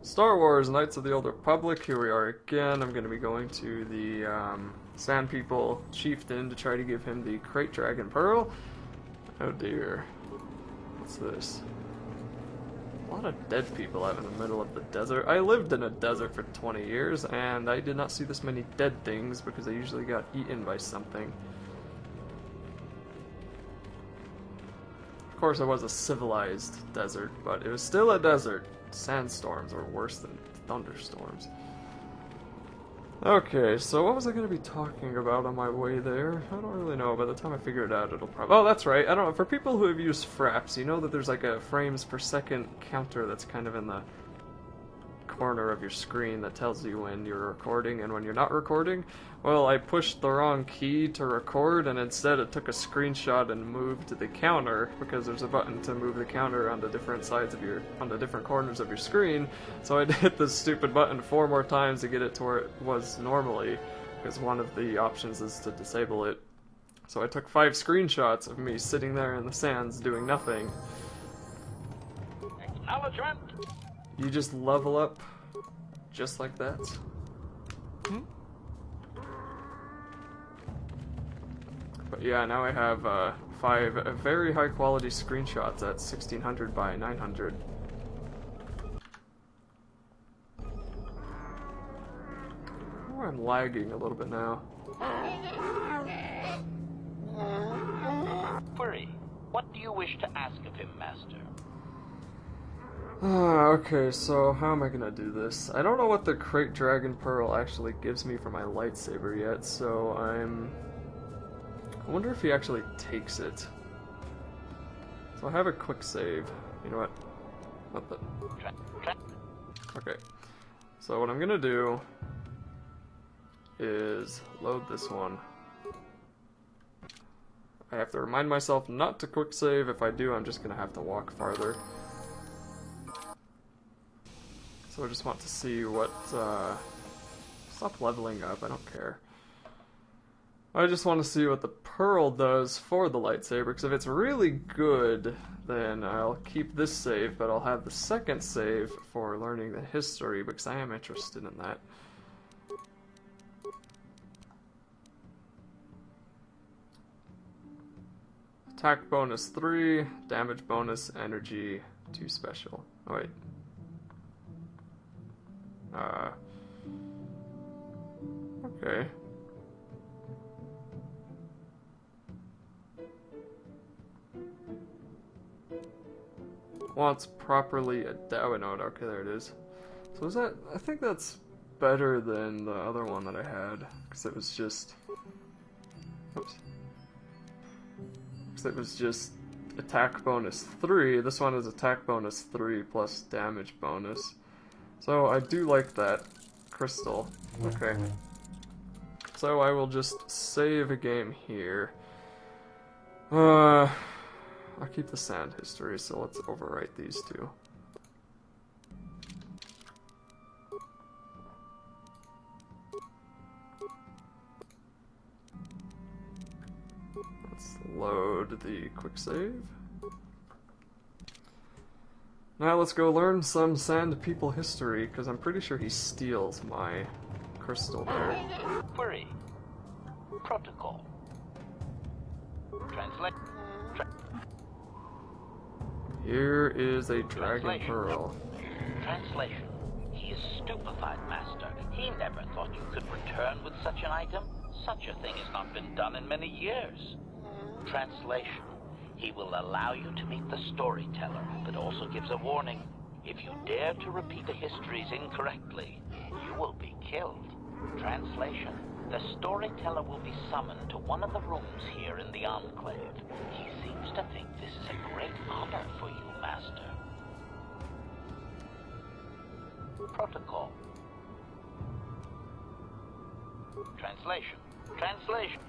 Star Wars Knights of the Old Republic, here we are again. I'm going to be going to the Sand People Chieftain to try to give him the Crate Dragon Pearl. Oh dear. What's this? A lot of dead people out in the middle of the desert. I lived in a desert for 20 years, and I did not see this many dead things because they usually got eaten by something. Of course, it was a civilized desert, but it was still a desert. Sandstorms are worse than thunderstorms. Okay, so what was I going to be talking about on my way there? I don't really know. By the time I figure it out, it'll probably... Oh, that's right. I don't know. For people who have used fraps, you know that there's like a frames per second counter that's kind of in the corner of your screen that tells you when you're recording and when you're not recording. Well, I pushed the wrong key to record, and instead it took a screenshot and moved the counter, because there's a button to move the counter on the different sides of your, on the different corners of your screen. So I'd hit this stupid button 4 more times to get it to where it was normally, because one of the options is to disable it. So I took 5 screenshots of me sitting there in the sands doing nothing. Acknowledgement. You just level up just like that. But yeah, now I have 5 very high quality screenshots at 1600 by 900. Oh, I'm lagging a little bit now. Query. What do you wish to ask of him, Master? Okay, so how am I gonna do this? I don't know what the Crate Dragon Pearl actually gives me for my lightsaber yet, so I wonder if he actually takes it. So I have a quick save. You know what? Not that. Okay. So what I'm gonna do is load this one. I have to remind myself not to quick save. If I do, I'm just gonna have to walk farther. So I just want to see what, stop leveling up, I don't care. I just want to see what the pearl does for the lightsaber, because if it's really good, then I'll keep this save, but I'll have the second save for learning the history, because I am interested in that. Attack bonus 3, damage bonus, energy 2 special. Oh wait. Okay. Once properly adapted. Oh, no, okay, there it is. So is that, I think that's better than the other one that I had, because it was just, oops. Because it was just attack bonus 3. This one is attack bonus 3 plus damage bonus. So I do like that crystal. Okay. So I will just save a game here. I'll keep the sand history, so let's overwrite these 2. Let's load the quick save. Now let's go learn some Sand People history, because I'm pretty sure he steals my crystal there. Query. Protocol. Translate. Here is a Dragon Pearl. Translation. He is stupefied, Master. He never thought you could return with such an item. Such a thing has not been done in many years. Translation. He will allow you to meet the storyteller, but also gives a warning. If you dare to repeat the histories incorrectly, you will be killed. Translation. The storyteller will be summoned to one of the rooms here in the Enclave. He seems to think this is a great honor for you, Master. Protocol. Translation. Translation.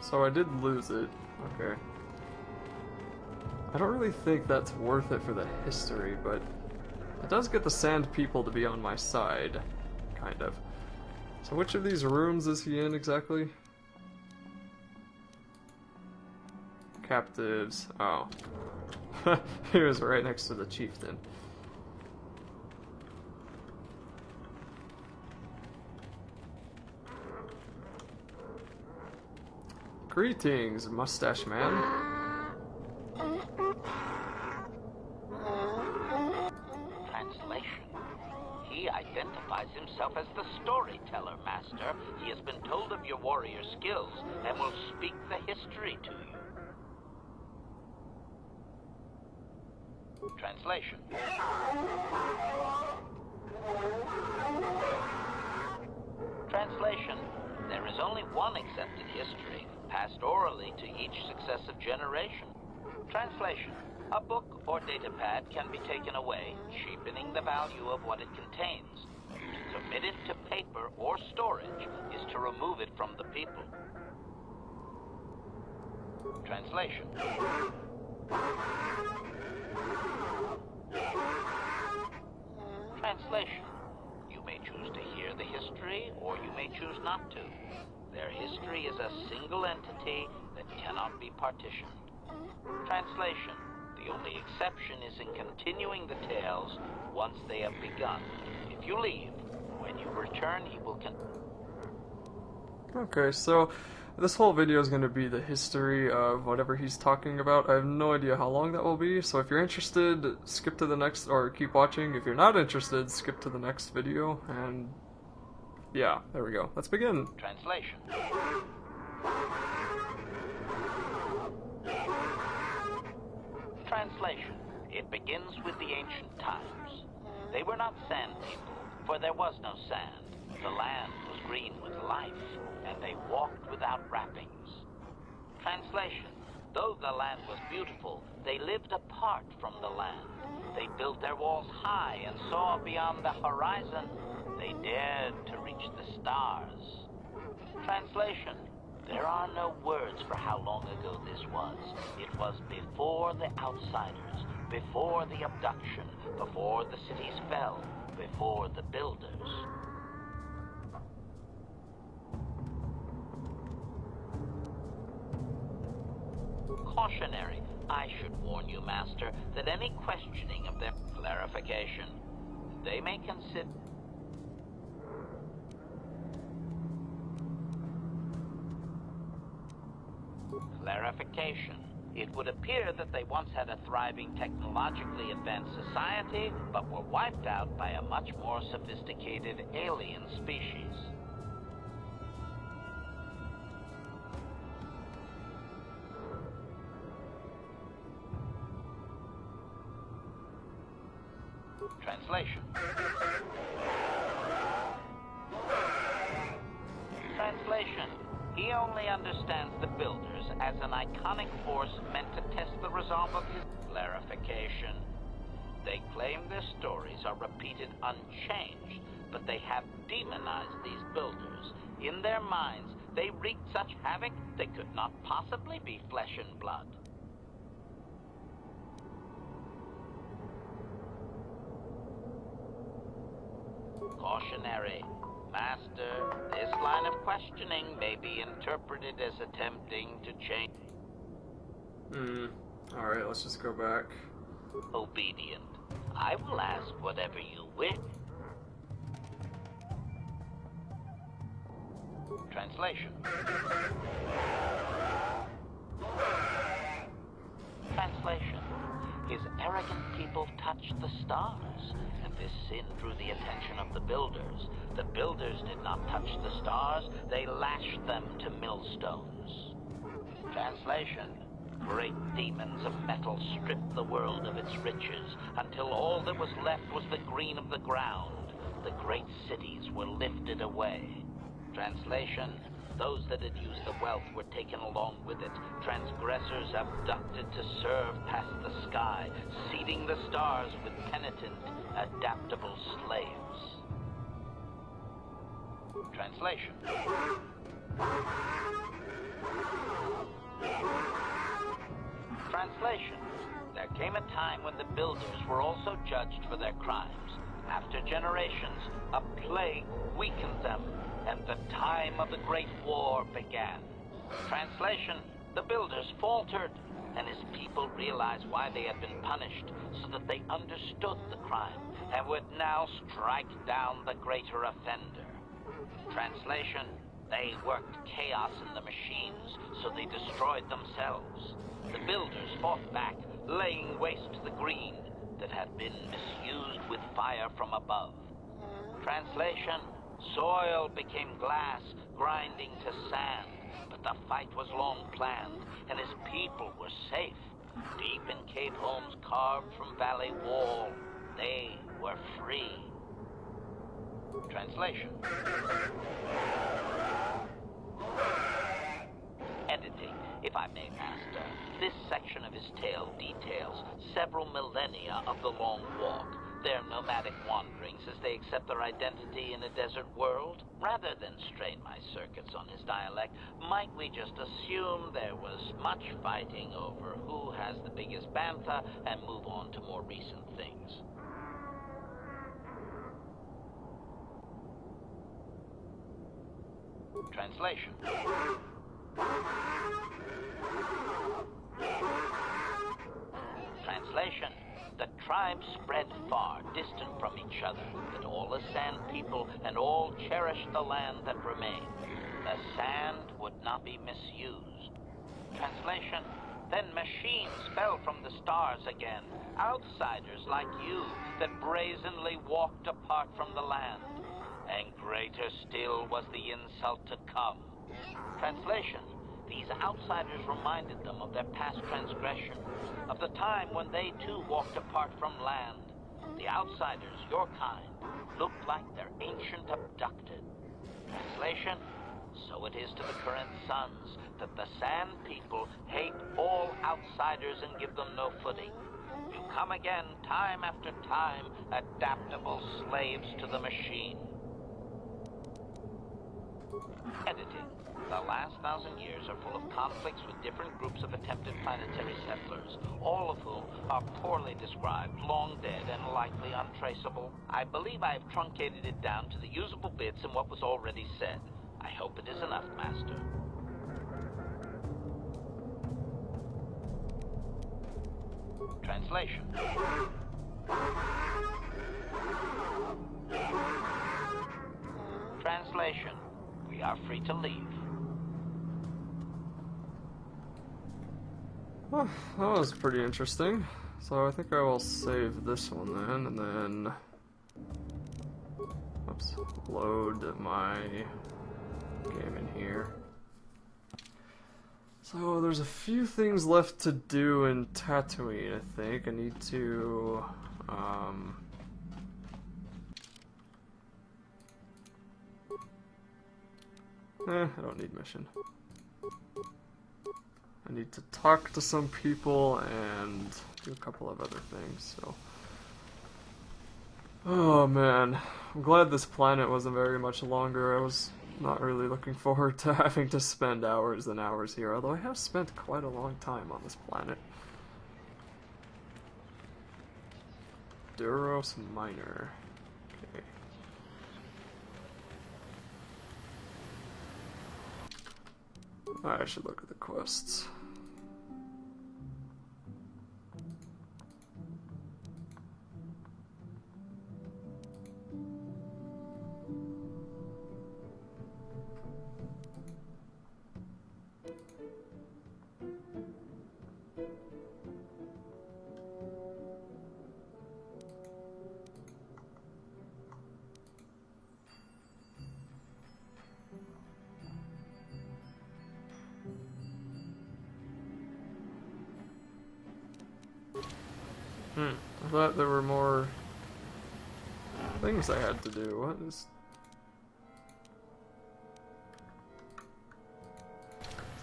So I did lose it. Okay. I don't really think that's worth it for the history, but it does get the Sand People to be on my side. Kind of. So which of these rooms is he in exactly? Captives. Oh. He was right next to the chieftain. Greetings, mustache man. Translation. He identifies himself as the storyteller, Master. He has been told of your warrior skills and will speak the history to you. Translation. Translation. There is only one accepted history, passed orally to each successive generation. Translation. A book or datapad can be taken away, cheapening the value of what it contains. To commit it to paper or storage is to remove it from the people. Translation. Translation. You may choose to hear the history, or you may choose not to. Their history is a single entity that cannot be partitioned. Translation. The only exception is in continuing the tales once they have begun. If you leave, when you return, he will Okay, so this whole video is going to be the history of whatever he's talking about. I have no idea how long that will be, so if you're interested, skip to the next, or keep watching. If you're not interested, skip to the next video, and yeah, there we go. Let's begin. Translation. Translation. It begins with the ancient times. They were not sand people, for there was no sand. The land was green with life, and they walked without wrappings. Translation. Though the land was beautiful, they lived apart from the land. They built their walls high and saw beyond the horizon. They dared to reach the stars. Translation. There are no words for how long ago this was. It was before the outsiders, before the abduction, before the cities fell, before the builders. Cautionary. I should warn you, Master, that any questioning of their clarification, they may consider... Clarification. It would appear that they once had a thriving technologically advanced society, but were wiped out by a much more sophisticated alien species. Translation. Translation. He only understands the builders as an iconic force meant to test the resolve of his clarification. They claim their stories are repeated unchanged, but they have demonized these builders. In their minds, they wreaked such havoc they could not possibly be flesh and blood. Cautionary. Master, this line of questioning may be interpreted as attempting to change... Alright, let's just go back. Obedient. I will ask whatever you wish. Translation. Translation. His arrogant people touched the stars, and this sin drew the attention of the builders. The builders did not touch the stars, they lashed them to millstones. Translation. Great demons of metal stripped the world of its riches, until all that was left was the green of the ground. The great cities were lifted away. Translation. Those that had used the wealth were taken along with it. Transgressors abducted to serve past the sky, seeding the stars with penitent, adaptable slaves. Translation. Translation. There came a time when the builders were also judged for their crimes. After generations, a plague weakened them, and the time of the Great War began. Translation. The builders faltered, and his people realized why they had been punished, so that they understood the crime, and would now strike down the greater offender. Translation. They worked chaos in the machines, so they destroyed themselves. The builders fought back, laying waste to the green that had been misused with fire from above. Translation: soil became glass, grinding to sand, but the fight was long planned, and his people were safe. Deep in cave homes carved from valley wall, they were free. Translation. Editing, if I may, Master. This section of his tale details several millennia of the Long Walk, their nomadic wanderings as they accept their identity in a desert world. Rather than strain my circuits on his dialect, might we just assume there was much fighting over who has the biggest bantha and move on to more recent things? Translation. Translation. The tribes spread far, distant from each other, but all the sand people and all cherished the land that remained. The sand would not be misused. Translation. Then machines fell from the stars again, outsiders like you that brazenly walked apart from the land. And greater still was the insult to come. Translation. These outsiders reminded them of their past transgression, of the time when they too walked apart from land. The outsiders, your kind, looked like their ancient abducted. Translation. So it is to the current sons that the Sand People hate all outsiders and give them no footing. You come again, time after time, adaptable slaves to the machine. Editing. The last 1,000 years are full of conflicts with different groups of attempted planetary settlers, all of whom are poorly described, long dead, and likely untraceable. I believe I have truncated it down to the usable bits in what was already said. I hope it is enough, Master. Translation. Translation. We are free to leave. Well, that was pretty interesting. So I think I will save this one then, and then... Oops. Load my game in here. So there's a few things left to do in Tatooine, I think. I need to... I don't need mission. I need to talk to some people and do a couple of other things, so... Oh man, I'm glad this planet wasn't very much longer. I was not really looking forward to having to spend hours and hours here, although I have spent quite a long time on this planet. Duros Minor. Okay. I should look at the quests. I thought there were more things I had to do. What is...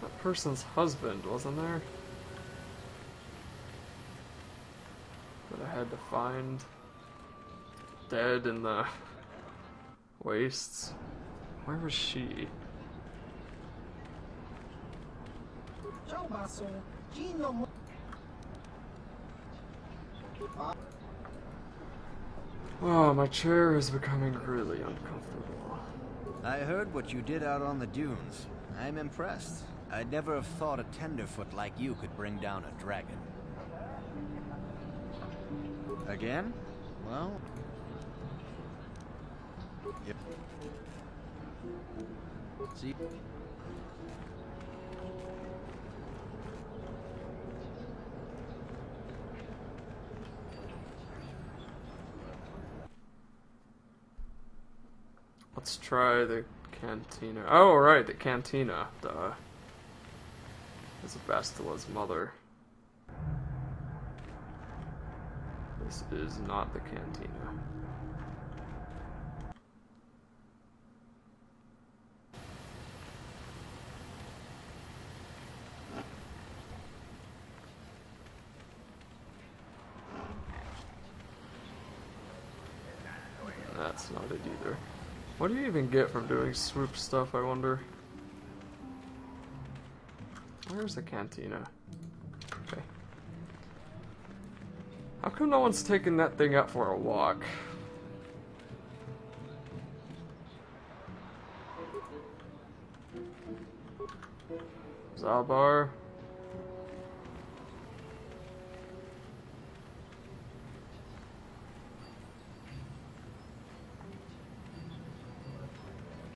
That person's husband, wasn't there? That I had to find dead in the wastes. Where was she? Oh, my chair is becoming really uncomfortable. I heard what you did out on the dunes. I'm impressed. I'd never have thought a tenderfoot like you could bring down a dragon. Again? Well... See. Let's try the cantina. Oh, right, the cantina. Duh. This is Bastila's mother. This is not the cantina. That's not it either. What do you even get from doing swoop stuff, I wonder? Where's the cantina? Okay. How come no one's taking that thing out for a walk? Zabar?